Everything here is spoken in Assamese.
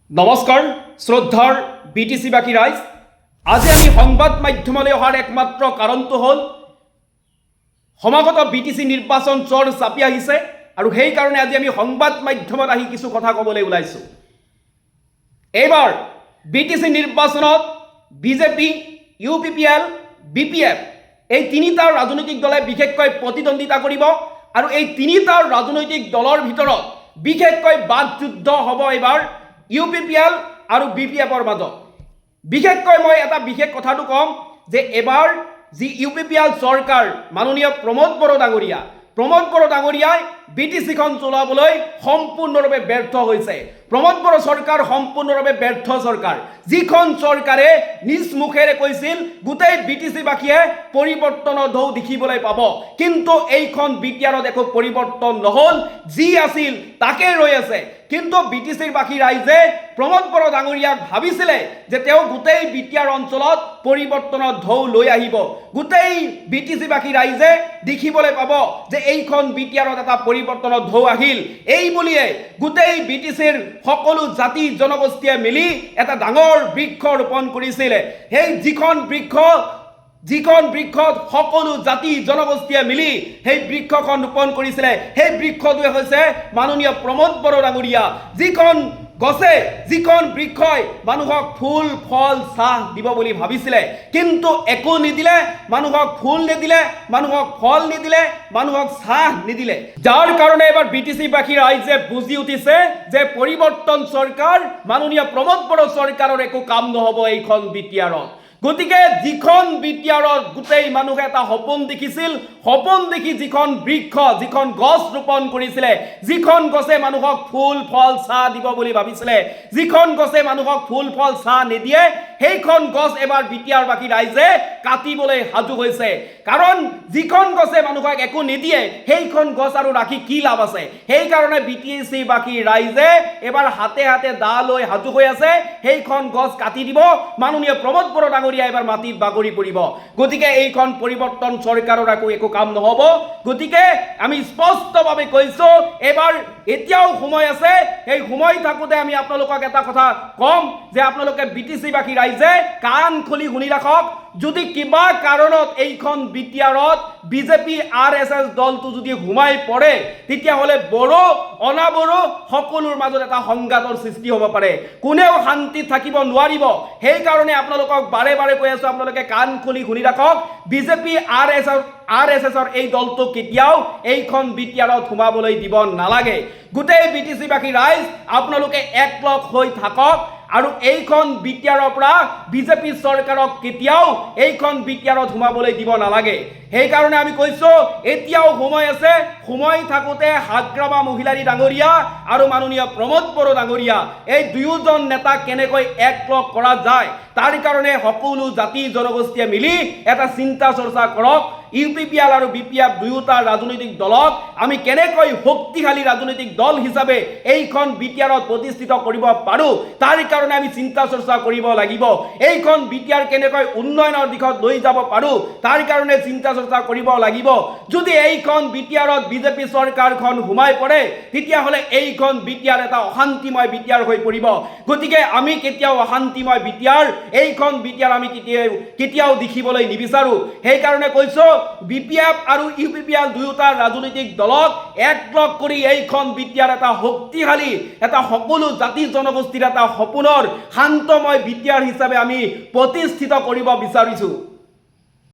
নমস্কাৰ শ্ৰদ্ধাৰ বিটিচিবাসী ৰাইজ। আজি আমি সংবাদ মাধ্যমলৈ অহাৰ একমাত্ৰ কাৰণটো হ'ল সমাগত বিটিচি নিৰ্বাচন চৰ চাপি আহিছে আৰু সেই কাৰণে আজি আমি সংবাদ মাধ্যমত আহি কিছু কথা ক'বলৈ ওলাইছোঁ। এইবাৰ বিটিচি নিৰ্বাচনত বিজেপি, UPPL, BPF এই তিনিটা ৰাজনৈতিক দলে বিশেষকৈ প্ৰতিদ্বন্দ্বিতা কৰিব আৰু এই তিনিটা ৰাজনৈতিক দলৰ ভিতৰত বিশেষকৈ বাকযুদ্ধ হ'ব এইবাৰ UPPL আৰু BPFৰ মাজত। বিশেষকৈ মই এটা বিশেষ কথাটো ক'ম যে এবাৰ যি UPPL চৰকাৰ মাননীয় প্ৰমোদ বড়ো ডাঙৰীয়াই বিটিচিখন চলাবলৈ সম্পূৰ্ণৰূপে ব্যৰ্থ হৈছে। প্ৰমোদ বড়ো চৰকাৰ সম্পূৰ্ণৰূপে ব্যৰ্থ চৰকাৰ, যিখন চৰকাৰে নিজ মুখেৰে কৈছিল গোটেই বিটিচিবাসীয়ে পৰিৱৰ্তনৰ ঢৌ দেখিবলৈ পাব, কিন্তু এইখন বিটিআৰত একো পৰিৱৰ্তন নহ'ল, যি আছিল তাকে ৰৈ আছে। কিন্তু বিটিচিবাসী ৰাইজে প্ৰমোদ বড়ো ডাঙৰীয়াক ভাবিছিলে যে তেওঁ গোটেই বিটিআৰ অঞ্চলত পৰিৱৰ্তনৰ ঢৌ লৈ আহিব। গোটেই বিটিচিবাসী ৰাইজে দেখিবলৈ পাব যে এইখন বিটিআৰত এটা পৰিৱৰ্তনৰ ঢৌ আহিল। এই বুলিয়ে গোটেই বিটিচিৰ সকলো জাতি জনগোষ্ঠীয়ে মিলি এটা ডাঙৰ বৃক্ষ ৰোপণ কৰিছিলে। সেই যিখন বৃক্ষত সকলো জাতি জনগোষ্ঠীয়ে মিলি সেই বৃক্ষখন ৰোপণ কৰিছিলে, সেই বৃক্ষটোৱে হৈছে মাননীয় প্ৰমোদ বড়ো ডাঙৰীয়া। যিখন বৃক্ষই মানুহক ফুল ফল চাহ দিব বুলি ভাবিছিলে, কিন্তু একো নিদিলে, মানুহক ফুল নিদিলে, মানুহক ফল নিদিলে, মানুহক চাহ নিদিলে। যাৰ কাৰণে এবাৰ বিটিচিবাসী ৰাইজে বুজি উঠিছে যে পৰিৱৰ্তন চৰকাৰ মাননীয় প্ৰমোদ বড়ো চৰকাৰৰ একো কাম নহ'ব এইখন বিটিআৰত। গতিকে যিখন বিটিআৰত গোটেই মানুহে এটা সপোন দেখিছিল, সপোন দেখি যিখন গছ ৰোপণ কৰিছিলে, যিখন গছে মানুহক ফুল ফল চাহ দিব বুলি ভাবিছিলে, যিখন গছে মানুহক ফুল ফল চাহ নিদিয়ে, সেইখন গছ এবাৰ বিটিআৰবাসী ৰাইজে কাটিবলৈ সাজু হৈছে। কাৰণ যিখন গছে মানুহক একো নিদিয়ে সেইখন গছ আৰু ৰাখি কি লাভ আছে? সেইকাৰণে বিটিচিবাসী ৰাইজে এবাৰ হাতে হাতে দা লৈ সাজু হৈ আছে, সেইখন গছ কাটি দিব, মাননীয় প্ৰমোদ বড়ো ডাঙৰীয়া এবাৰ মাটিত বাগৰি পৰিব। গতিকে এইখন পৰিৱৰ্তন চৰকাৰৰ একো কাম নহ'ব। গতিকে আমি স্পষ্টভাৱে কৈছোঁ এবাৰ এতিয়াও সময় আছে। এই সময় থাকোঁতে আমি আপোনালোকক এটা কথা ক'ম যে আপোনালোকে বিটিচিবাসী ৰাইজে কাণ খুলি শুনি ৰাখক। যদি কিবা কাৰণত এইখন বিটিআৰত বিজেপি RSS দলটো যদি সোমাই পৰে, তেতিয়াহ'লে বড়ো অনাবড়ো সকলোৰ মাজত এটা সংঘাতৰ সৃষ্টি হ'ব পাৰে, কোনেও শান্তিত থাকিব নোৱাৰিব। সেইকাৰণে আপোনালোকক বাৰে বাৰে কৈ আছোঁ, আপোনালোকে কাণ খুলি শুনি ৰাখক। বিজেপি RSSৰ এই দলটো কেতিয়াও এইখন বিটিআৰত সোমাবলৈ দিব নালাগে। গোটেই বিটিচিবাসী ৰাইজ আপোনালোকে একলগ হৈ থাকক আৰু এইখন বিটিআৰৰ পৰা বিজেপি চৰকাৰক কেতিয়াও এইখন বিটিআৰত সোমাবলৈ দিব নালাগে। সেইকাৰণে আমি কৈছোঁ এতিয়াও সময় আছে। সময় থাকোঁতে হাগ্ৰামা মহিলাৰী ডাঙৰীয়া আৰু মাননীয় প্ৰমোদ বড়ো ডাঙৰীয়া এই দুয়োজন নেতাক কেনেকৈ একলগ কৰা যায়, তাৰ কাৰণে সকলো জাতি জনগোষ্ঠীয়ে মিলি এটা চিন্তা চৰ্চা কৰক। UPPL আৰু BPF দুয়োটা ৰাজনৈতিক দলক আমি কেনেকৈ শক্তিশালী ৰাজনৈতিক দল হিচাপে এইখন বিটিআৰত প্ৰতিষ্ঠিত কৰিব পাৰোঁ, তাৰ কাৰণে আমি চিন্তা চৰ্চা কৰিব লাগিব। এইখন বিটিআৰ কেনেকৈ উন্নয়নৰ দিশত লৈ যাব পাৰোঁ, তাৰ কাৰণে চিন্তা চৰ্চা কৰিব লাগিব। যদি এইখন বিটিআৰত বিজেপি চৰকাৰখন সোমাই পৰে, তেতিয়াহ'লে এইখন বিটিআৰ এটা অশান্তিময় বিটিআৰ হৈ পৰিব। গতিকে আমি কেতিয়াও অশান্তিময় বিটিআৰ এইখন বিটিআৰ আমি কেতিয়াও দেখিবলৈ নিবিচাৰোঁ। সেইকাৰণে কৈছোঁ BPF আৰু UPPL দুয়োটা ৰাজনৈতিক দলক একলগ কৰি এইখন বিটিআৰ এটা শক্তিশালী, এটা সকলো জাতি জনগোষ্ঠীৰ এটা সপোনৰ শান্তময় বিটিআৰ হিচাপে আমি প্ৰতিষ্ঠিত কৰিব বিচাৰিছোঁ।